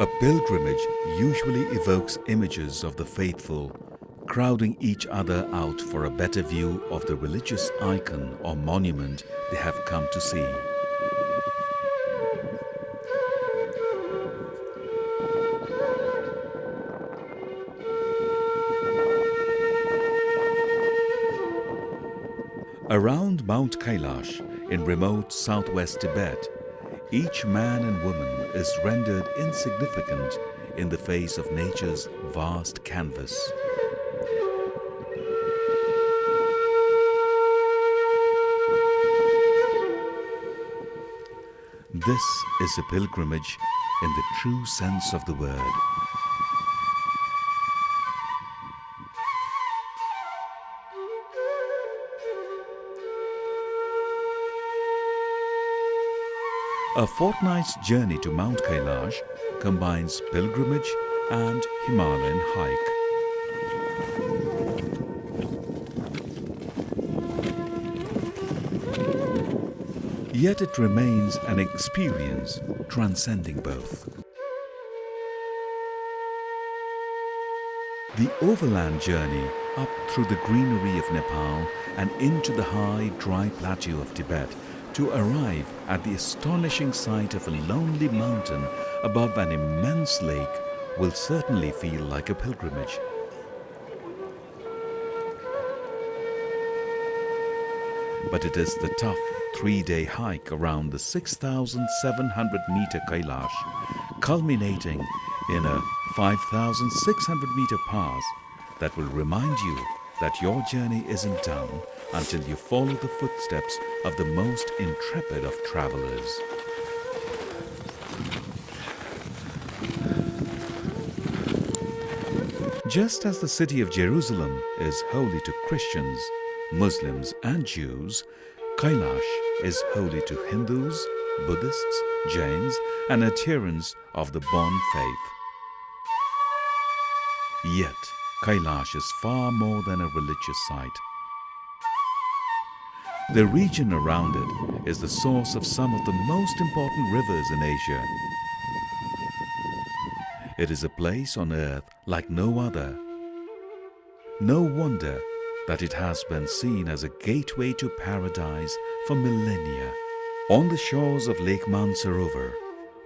A pilgrimage usually evokes images of the faithful crowding each other out for a better view of the religious icon or monument they have come to see. Around Mount Kailash in remote southwest Tibet, each man and woman is rendered insignificant in the face of nature's vast canvas. This is a pilgrimage in the true sense of the word. A fortnight's journey to Mount Kailash combines pilgrimage and Himalayan hike. Yet it remains an experience transcending both. The overland journey up through the greenery of Nepal and into the high, dry plateau of Tibet to arrive at the astonishing sight of a lonely mountain above an immense lake will certainly feel like a pilgrimage. But it is the tough 3-day hike around the 6,700-meter Kailash, culminating in a 5,600-meter pass, that will remind you that your journey isn't done until you follow the footsteps of the most intrepid of travelers. Just as the city of Jerusalem is holy to Christians, Muslims and Jews, Kailash is holy to Hindus, Buddhists, Jains and adherents of the Bon faith. Yet, Kailash is far more than a religious site. The region around it is the source of some of the most important rivers in Asia. It is a place on earth like no other. No wonder that it has been seen as a gateway to paradise for millennia. On the shores of Lake Mansarovar,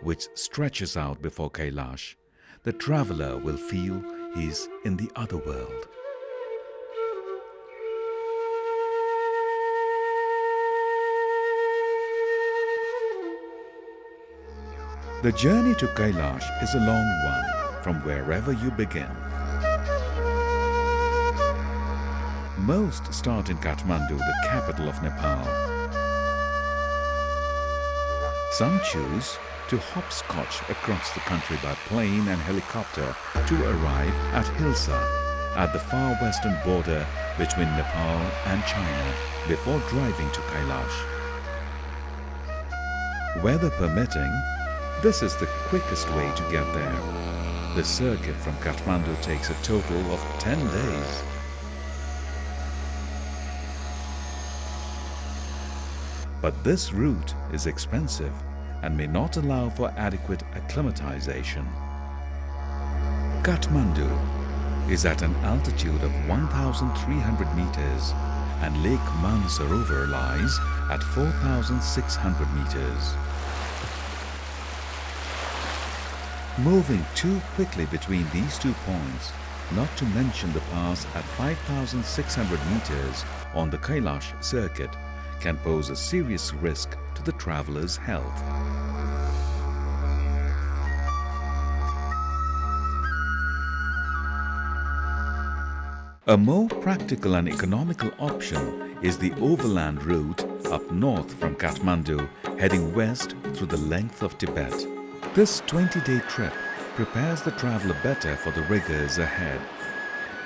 which stretches out before Kailash, the traveler will feel he is in the other world. The journey to Kailash is a long one from wherever you begin. Most start in Kathmandu, the capital of Nepal. Some choose to hopscotch across the country by plane and helicopter to arrive at Hilsa, at the far western border between Nepal and China, before driving to Kailash. Weather permitting, this is the quickest way to get there. The circuit from Kathmandu takes a total of 10 days. But this route is expensive and may not allow for adequate acclimatization. Kathmandu is at an altitude of 1,300 meters and Lake Mansarovar lies at 4,600 meters. Moving too quickly between these 2 points, not to mention the pass at 5,600 meters on the Kailash circuit, can pose a serious risk to the traveler's health. A more practical and economical option is the overland route up north from Kathmandu, heading west through the length of Tibet. This 20-day trip prepares the traveler better for the rigors ahead.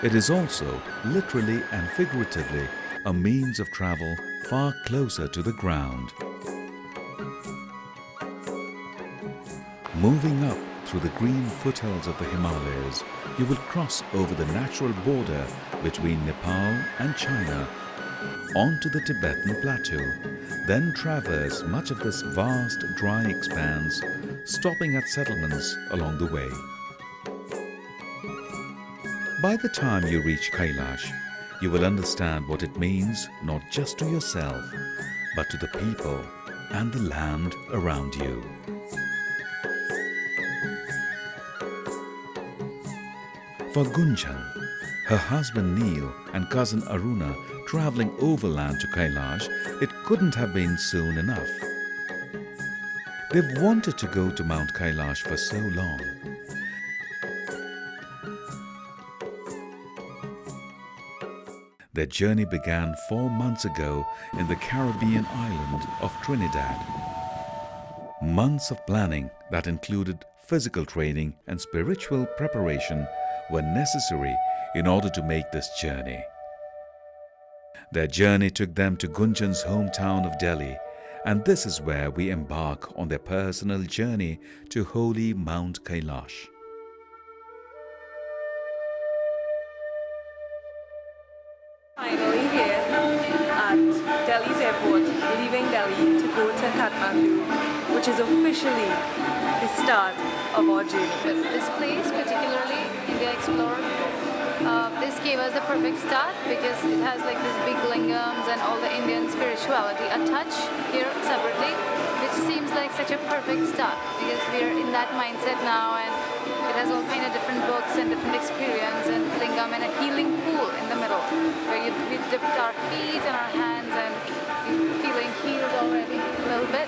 It is also, literally and figuratively, a means of travel far closer to the ground. Moving up through the green foothills of the Himalayas, you will cross over the natural border between Nepal and China onto the Tibetan plateau, then traverse much of this vast dry expanse stopping at settlements along the way. By the time you reach Kailash, you will understand what it means not just to yourself, but to the people and the land around you. For Gunjan, her husband Neel and cousin Aruna travelling overland to Kailash, it couldn't have been soon enough. They've wanted to go to Mount Kailash for so long. Their journey began 4 months ago in the Caribbean island of Trinidad. Months of planning that included physical training and spiritual preparation were necessary in order to make this journey. Their journey took them to Gunjan's hometown of Delhi, and this is where we embark on their personal journey to holy Mount Kailash. Finally here at Delhi's airport, leaving Delhi to go to Kathmandu, which is officially the start of our journey. This place, particularly India Explored, this gave us the perfect start because it has like these big lingams and all the Indian spirituality attached here separately, which seems like such a perfect start because we are in that mindset now, and it has all kind of different books and different experience and lingam and a healing pool in the middle where we dipped our feet and our hands and we're feeling healed already a little bit.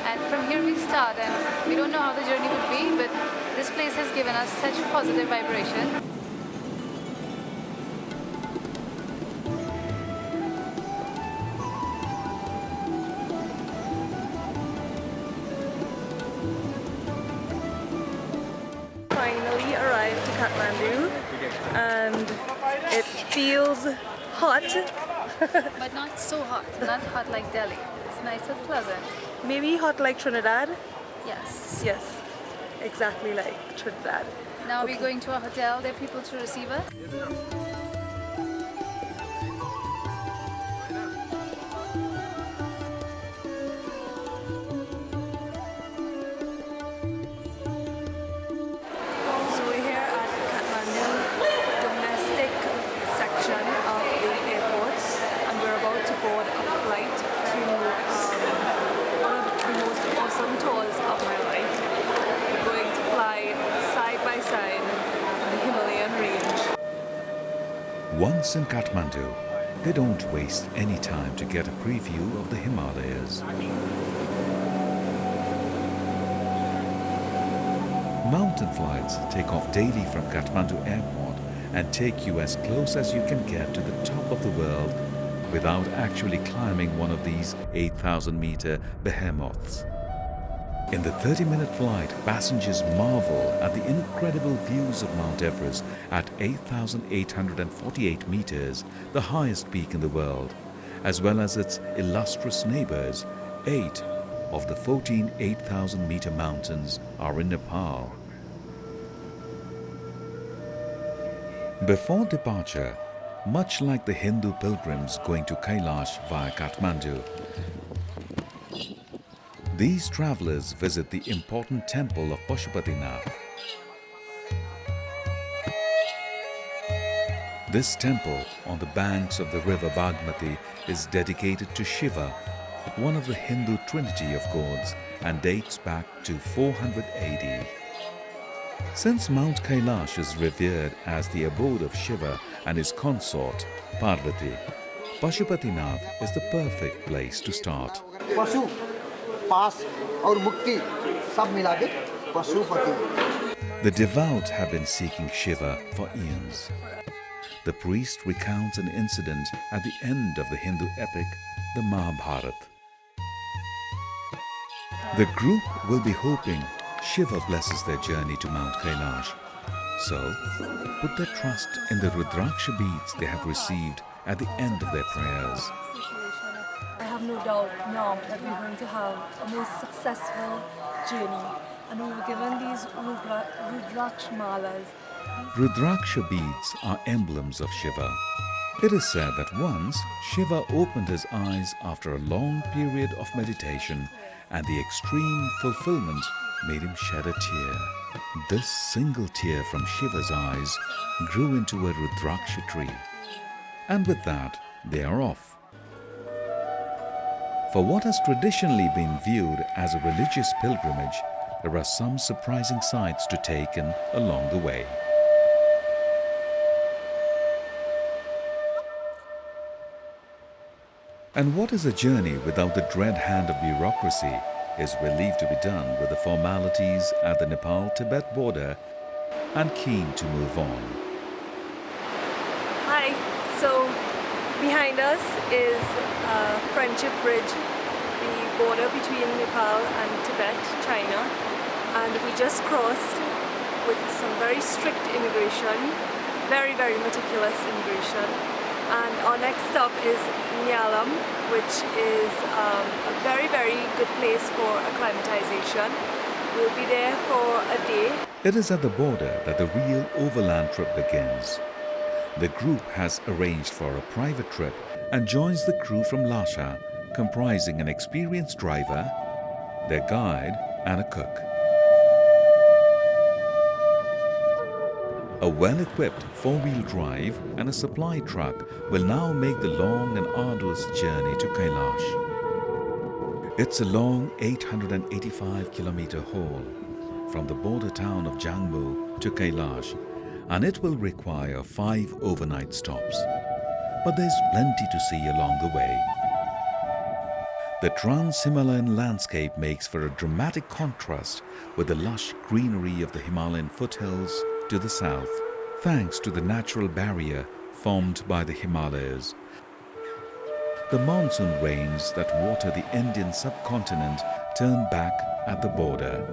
And from here we start, and we don't know how the journey would be, but this place has given us such positive vibration. Finally arrived to Kathmandu, and it feels hot. But not so hot, not hot like Delhi. It's nice and pleasant. Maybe hot like Trinidad? Yes. Yes, exactly like Trinidad. Now we're going to a hotel. There are people to receive us. So we're here at Kathmandu domestic section of the airport, and we're about to board a flight to one of the most awesome tours of my life. We're going to fly side by side the Himalayan range. Once in Kathmandu, they don't waste any time to get a preview of the Himalayas. Mountain flights take off daily from Kathmandu airport and take you as close as you can get to the top of the world without actually climbing one of these 8,000-meter behemoths. In the 30-minute flight, passengers marvel at the incredible views of Mount Everest at 8,848 meters, the highest peak in the world, as well as its illustrious neighbors. 8 of the 14 8,000-meter mountains are in Nepal. Before departure, much like the Hindu pilgrims going to Kailash via Kathmandu, these travelers visit the important temple of Pashupatinath. This temple on the banks of the river Bagmati is dedicated to Shiva, one of the Hindu trinity of gods, and dates back to 400 AD. Since Mount Kailash is revered as the abode of Shiva and his consort, Parvati, Pashupatinath is the perfect place to start. पशु पास और मुक्ति सब मिला के Pashupati. The devout have been seeking Shiva for eons. The priest recounts an incident at the end of the Hindu epic, the Mahabharata. The group will be hoping Shiva blesses their journey to Mount Kailash. So, put their trust in the Rudraksha beads they have received at the end of their prayers. I have no doubt now that we're going to have a most successful journey, and we were given these Rudraksha malas. Rudraksha beads are emblems of Shiva. It is said that once Shiva opened his eyes after a long period of meditation and the extreme fulfillment made him shed a tear. This single tear from Shiva's eyes grew into a Rudraksha tree. And with that, they are off. For what has traditionally been viewed as a religious pilgrimage, there are some surprising sights to take in along the way. And what is a journey without the dread hand of bureaucracy is relieved to be done with the formalities at the Nepal-Tibet border and keen to move on. Hi, so behind us is Friendship Bridge, the border between Nepal and Tibet, China, and we just crossed with some very strict immigration, very meticulous immigration, and our next stop is Nyalam, which is a very good place for acclimatization. We'll be there for a day. It is at the border that the real overland trip begins. The group has arranged for a private trip and joins the crew from Lhasa, comprising an experienced driver, their guide and a cook. A well-equipped four-wheel drive and a supply truck will now make the long and arduous journey to Kailash. It's a long 885-kilometer haul from the border town of Jangmu to Kailash, and it will require 5 overnight stops. But there's plenty to see along the way. The Trans-Himalayan landscape makes for a dramatic contrast with the lush greenery of the Himalayan foothills to the south, thanks to the natural barrier formed by the Himalayas. The monsoon rains that water the Indian subcontinent turn back at the border.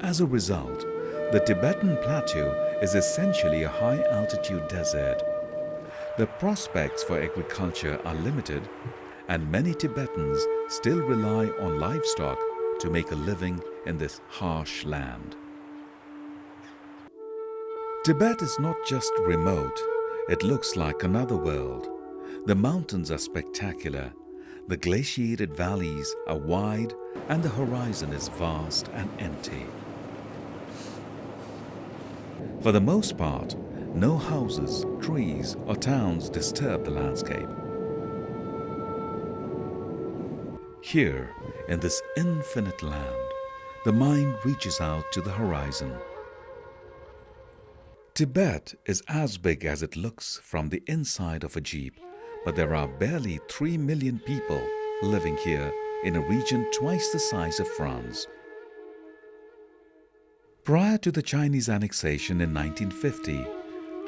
As a result, the Tibetan plateau is essentially a high-altitude desert. The prospects for agriculture are limited, and many Tibetans still rely on livestock to make a living in this harsh land. Tibet is not just remote, it looks like another world. The mountains are spectacular, the glaciated valleys are wide, and the horizon is vast and empty. For the most part, no houses, trees, or towns disturb the landscape. Here, in this infinite land, the mind reaches out to the horizon. Tibet is as big as it looks from the inside of a jeep, but there are barely 3 million people living here in a region twice the size of France. Prior to the Chinese annexation in 1950,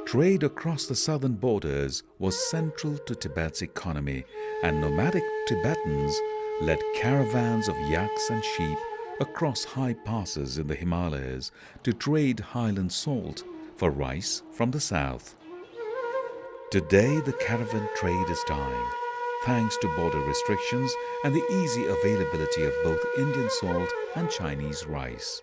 trade across the southern borders was central to Tibet's economy, and nomadic Tibetans led caravans of yaks and sheep across high passes in the Himalayas to trade highland salt for rice from the south. Today, the caravan trade is dying, thanks to border restrictions and the easy availability of both Indian salt and Chinese rice.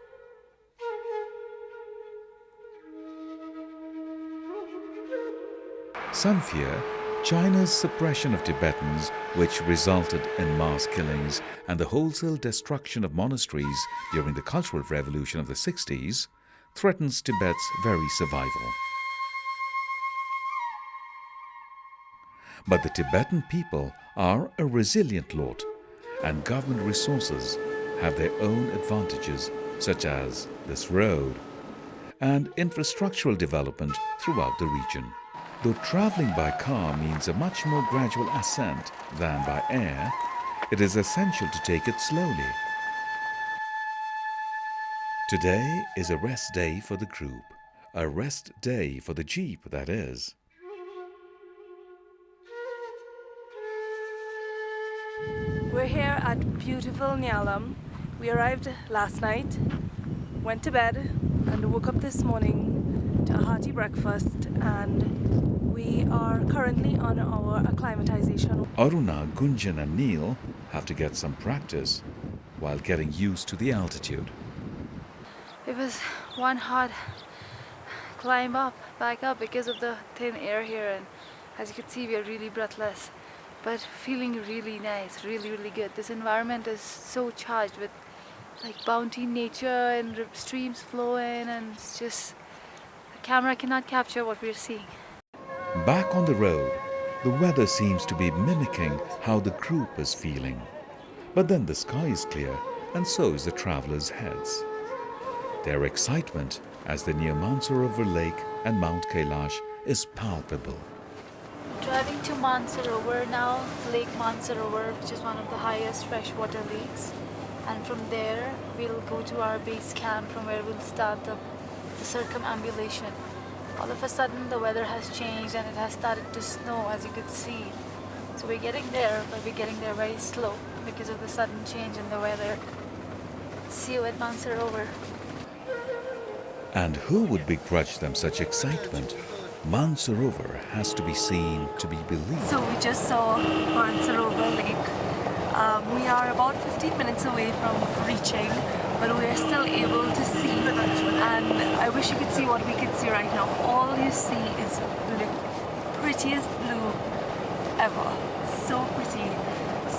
Some fear China's suppression of Tibetans, which resulted in mass killings and the wholesale destruction of monasteries during the Cultural Revolution of the 60s, threatens Tibet's very survival. But the Tibetan people are a resilient lot, and government resources have their own advantages, such as this road and infrastructural development throughout the region. Though traveling by car means a much more gradual ascent than by air, it is essential to take it slowly. Today is a rest day for the group, a rest day for the jeep, that is. We're here at beautiful Nyalam. We arrived last night, went to bed, and woke up this morning to a hearty breakfast, and we are currently on our acclimatization. Aruna, Gunjan and Neel have to get some practice while getting used to the altitude. It was one hot climb back up because of the thin air here, and as you can see, we are really breathless. but feeling really nice, really, really good. This environment is so charged with like bounty nature and streams flowing, and it's just, the camera cannot capture what we're seeing. Back on the road, the weather seems to be mimicking how the group is feeling. But then the sky is clear, and so is the travelers' heads. Their excitement as they near Mansarovar Lake and Mount Kailash is palpable. Driving to Mansarovar now, Lake Mansarovar, which is one of the highest freshwater lakes. And from there, we'll go to our base camp from where we'll start the circumambulation. All of a sudden, the weather has changed and it has started to snow, as you could see. So we're getting there, but we're getting there very slow because of the sudden change in the weather. See you at Mansarovar. And who would begrudge them such excitement? Mansarovar has to be seen to be believed. So we just saw Mansarovar Lake. We are about 15 minutes away from reaching, but we are still able to see, and I wish you could see what we could see right now. All you see is the prettiest blue ever. So pretty.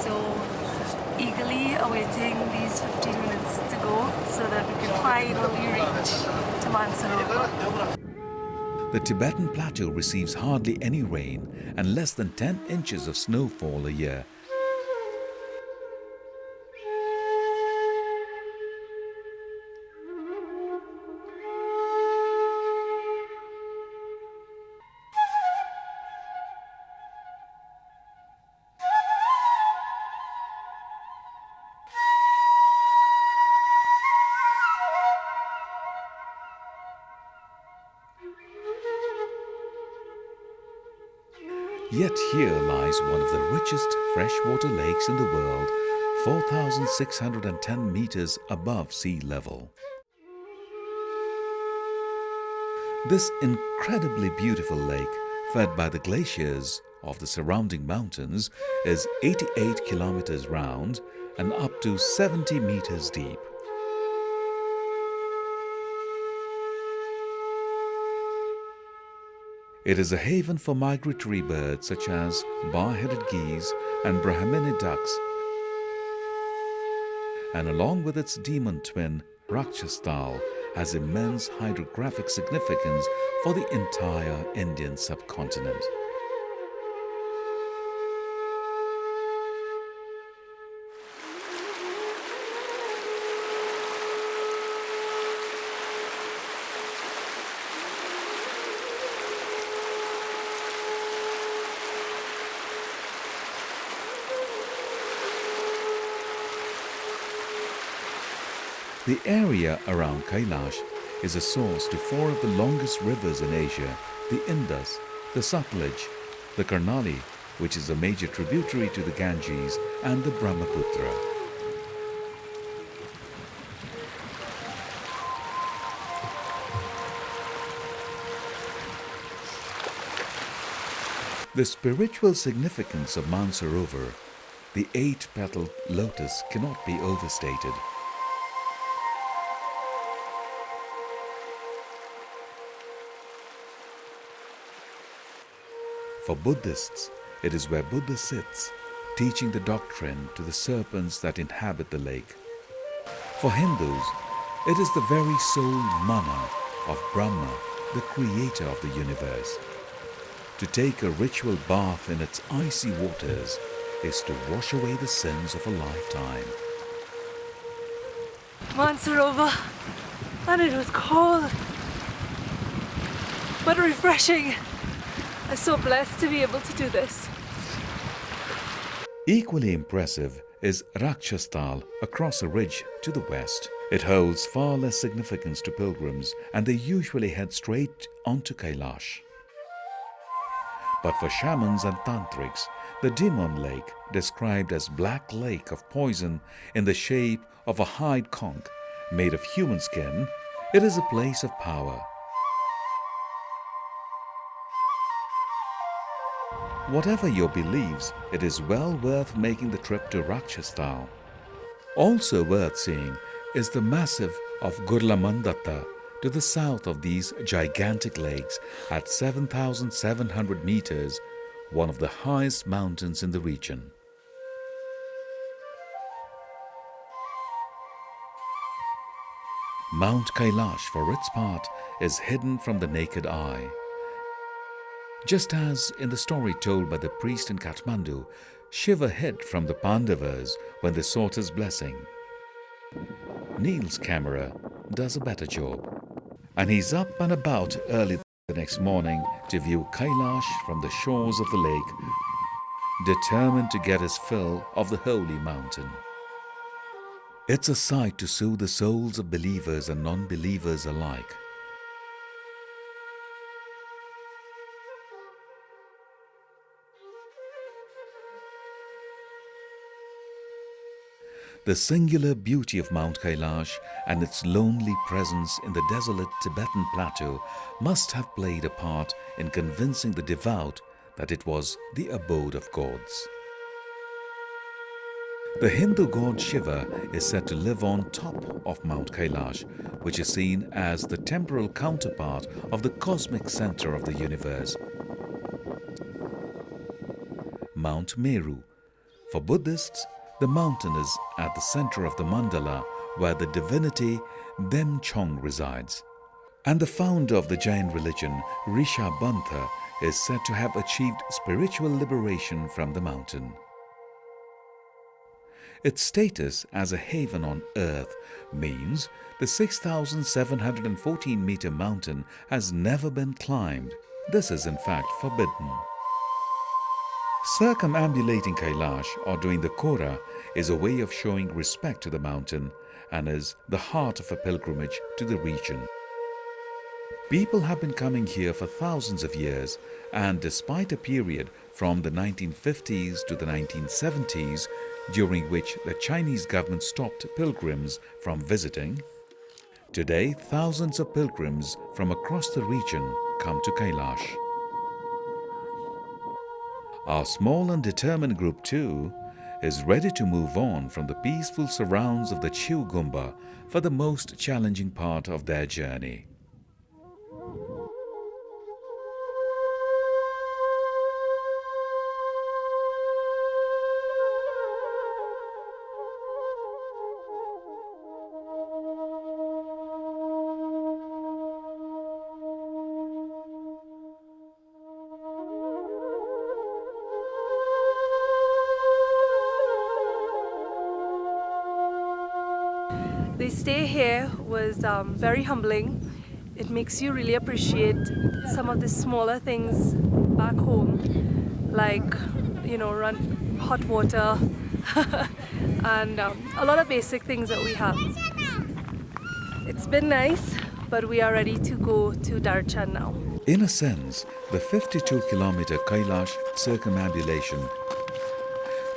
So eagerly awaiting these 15 minutes to go so that we can finally reach to Mansarovar. The Tibetan plateau receives hardly any rain and less than 10 inches of snowfall a year. Yet here lies one of the richest freshwater lakes in the world, 4,610 meters above sea level. This incredibly beautiful lake, fed by the glaciers of the surrounding mountains, is 88 kilometers round and up to 70 meters deep. It is a haven for migratory birds such as bar-headed geese and Brahmini ducks, and along with its demon twin, Rakshastal, has immense hydrographic significance for the entire Indian subcontinent. The area around Kailash is a source to four of the longest rivers in Asia: the Indus, the Satluj, the Karnali, which is a major tributary to the Ganges, and the Brahmaputra. The spiritual significance of Mansarovar, the 8-petaled lotus, cannot be overstated. For Buddhists, it is where Buddha sits, teaching the doctrine to the serpents that inhabit the lake. For Hindus, it is the very soul mana of Brahma, the creator of the universe. To take a ritual bath in its icy waters is to wash away the sins of a lifetime. Mansarovar, and it was cold, but refreshing. I'm so blessed to be able to do this. Equally impressive is Rakshastal across a ridge to the west. It holds far less significance to pilgrims, and they usually head straight onto Kailash. But for shamans and tantrics, the demon lake, described as black lake of poison in the shape of a hide conch made of human skin, it is a place of power. Whatever your beliefs, it is well worth making the trip to Rakshastal. Also worth seeing is the massif of Gurlamandatta to the south of these gigantic lakes at 7,700 meters, one of the highest mountains in the region. Mount Kailash, for its part, is hidden from the naked eye. Just as in the story told by the priest in Kathmandu, Shiva hid from the Pandavas when they sought his blessing. Neel's camera does a better job, and he's up and about early the next morning to view Kailash from the shores of the lake, determined to get his fill of the holy mountain. It's a sight to soothe the souls of believers and non-believers alike. The singular beauty of Mount Kailash and its lonely presence in the desolate Tibetan plateau must have played a part in convincing the devout that it was the abode of gods. The Hindu god Shiva is said to live on top of Mount Kailash, which is seen as the temporal counterpart of the cosmic center of the universe. Mount Meru. For Buddhists, the mountain is at the center of the mandala where the divinity Demchong resides. And the founder of the Jain religion, Rishabhantha, is said to have achieved spiritual liberation from the mountain. Its status as a haven on earth means the 6,714-meter mountain has never been climbed. This is in fact forbidden. Circumambulating Kailash or doing the Kora is a way of showing respect to the mountain and is the heart of a pilgrimage to the region. People have been coming here for thousands of years, and despite a period from the 1950s to the 1970s, during which the Chinese government stopped pilgrims from visiting, today thousands of pilgrims from across the region come to Kailash. Our small and determined group too is ready to move on from the peaceful surrounds of the Chiu Gumba for the most challenging part of their journey. The stay here was very humbling. It makes you really appreciate some of the smaller things back home, like, run hot water and a lot of basic things that we have. It's been nice, but we are ready to go to Darchan now. In a sense, the 52-kilometer Kailash circumambulation,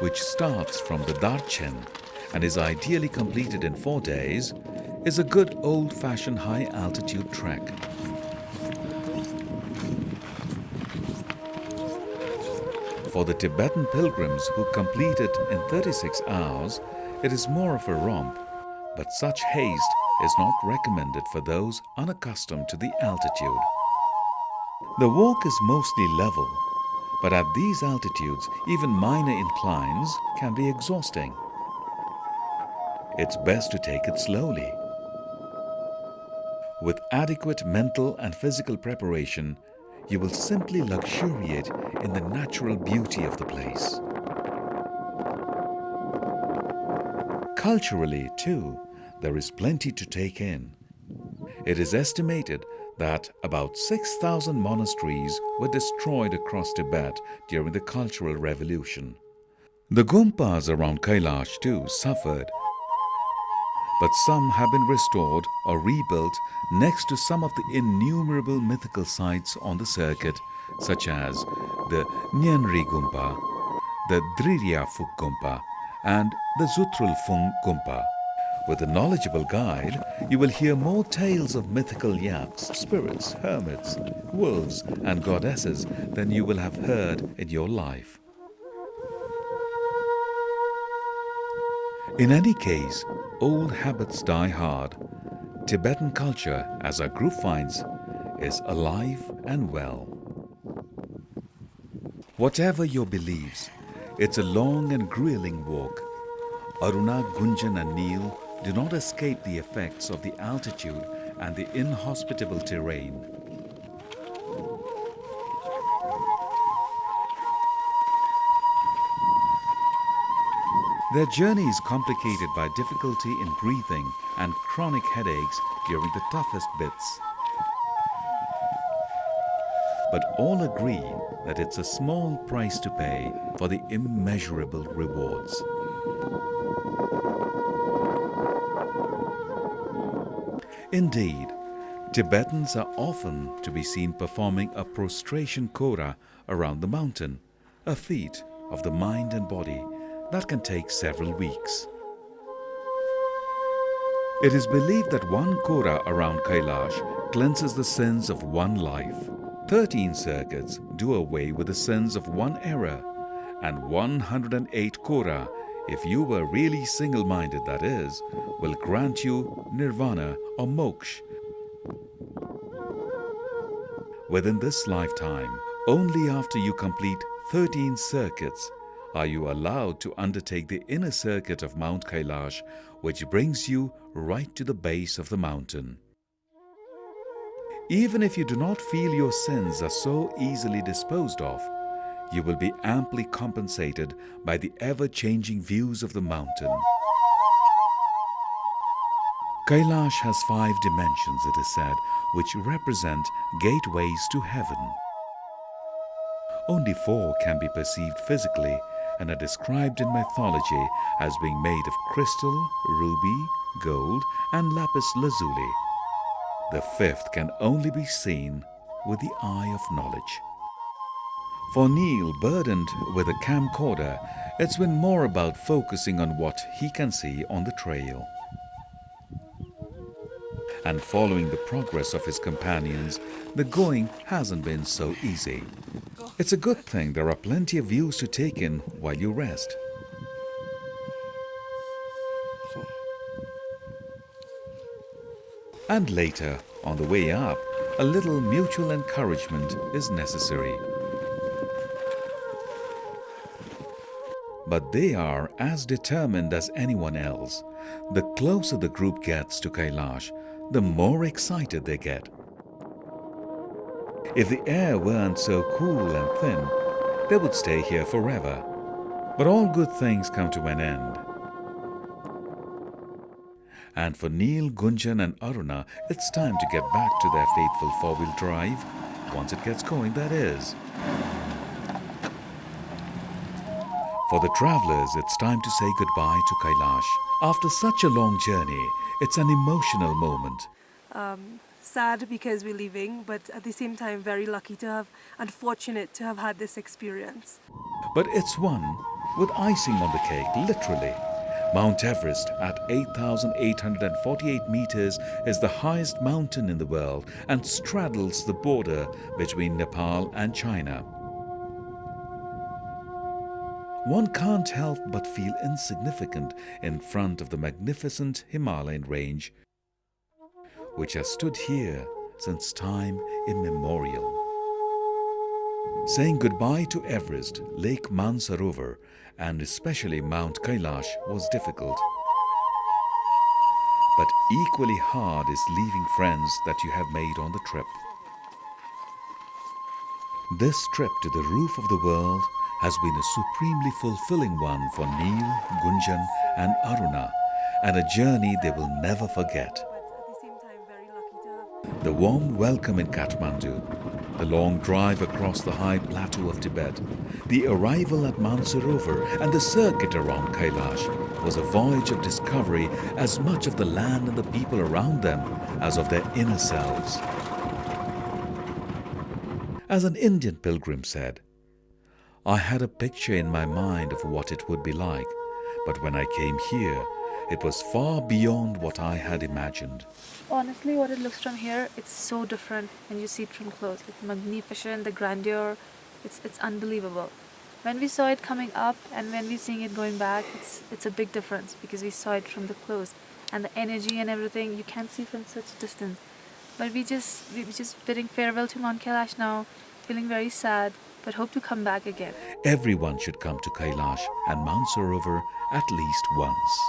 which starts from the Darchen and is ideally completed in 4 days, is a good old-fashioned high-altitude trek. For the Tibetan pilgrims who complete it in 36 hours, it is more of a romp, but such haste is not recommended for those unaccustomed to the altitude. The walk is mostly level, but at these altitudes, even minor inclines can be exhausting. It's best to take it slowly. With adequate mental and physical preparation, you will simply luxuriate in the natural beauty of the place. Culturally, too, there is plenty to take in. It is estimated that about 6,000 monasteries were destroyed across Tibet during the Cultural Revolution. The Gumpas around Kailash too suffered, but some have been restored or rebuilt next to some of the innumerable mythical sites on the circuit, such as the Nyenri Gumpa, the Drirya Phuk Gumpa, and the Zutrul Phung Gumpa. With a knowledgeable guide, you will hear more tales of mythical yaks, spirits, hermits, wolves, and goddesses than you will have heard in your life. In any case, old habits die hard. Tibetan culture, as our group finds, is alive and well. Whatever your beliefs, it's a long and grueling walk. Aruna, Gunjan and Neel do not escape the effects of the altitude and the inhospitable terrain. Their journey is complicated by difficulty in breathing and chronic headaches during the toughest bits. But all agree that it's a small price to pay for the immeasurable rewards. Indeed, Tibetans are often to be seen performing a prostration kora around the mountain, a feat of the mind and body that can take several weeks. It is believed that one kora around Kailash cleanses the sins of one life. 13 circuits do away with the sins of one era, and 108 kora, if you were really single-minded that is, will grant you nirvana or moksha. Within this lifetime, only after you complete 13 circuits are you allowed to undertake the inner circuit of Mount Kailash, which brings you right to the base of the mountain. Even if you do not feel your sins are so easily disposed of, you will be amply compensated by the ever-changing views of the mountain. Kailash has 5 dimensions, it is said, which represent gateways to heaven. Only 4 can be perceived physically and are described in mythology as being made of crystal, ruby, gold and lapis lazuli. The 5th can only be seen with the eye of knowledge. For Neel, burdened with a camcorder, it's been more about focusing on what he can see on the trail and following the progress of his companions. The going hasn't been so easy. It's a good thing there are plenty of views to take in while you rest. And later, on the way up, a little mutual encouragement is necessary. But they are as determined as anyone else. The closer the group gets to Kailash, the more excited they get. If the air weren't so cool and thin, they would stay here forever. But all good things come to an end. And for Neel, Gunjan and Aruna, it's time to get back to their faithful 4-wheel drive, once it gets going, that is. For the travellers, it's time to say goodbye to Kailash. After such a long journey, it's an emotional moment. Sad because we're leaving, but at the same time very lucky to have and fortunate to have had this experience. But it's one with icing on the cake, literally. Mount Everest at 8,848 meters is the highest mountain in the world and straddles the border between Nepal and China. One can't help but feel insignificant in front of the magnificent Himalayan range, which has stood here since time immemorial. Saying goodbye to Everest, Lake Mansarovar, and especially Mount Kailash was difficult. But equally hard is leaving friends that you have made on the trip. This trip to the roof of the world has been a supremely fulfilling one for Neel, Gunjan and Aruna, and a journey they will never forget. The warm welcome in Kathmandu, the long drive across the high plateau of Tibet, the arrival at Mansarovar and the circuit around Kailash was a voyage of discovery as much of the land and the people around them as of their inner selves. As an Indian pilgrim said, "I had a picture in my mind of what it would be like, but when I came here, it was far beyond what I had imagined." Honestly, what it looks from here, it's so different when you see it from close. It's magnificent, the grandeur, it's unbelievable. When we saw it coming up and when we're seeing it going back, it's a big difference because we saw it from the close. And the energy and everything, you can't see from such distance. But we're just bidding farewell to Mount Kailash now, feeling very sad but hope to come back again. Everyone should come to Kailash and Mount Sarovar at least once.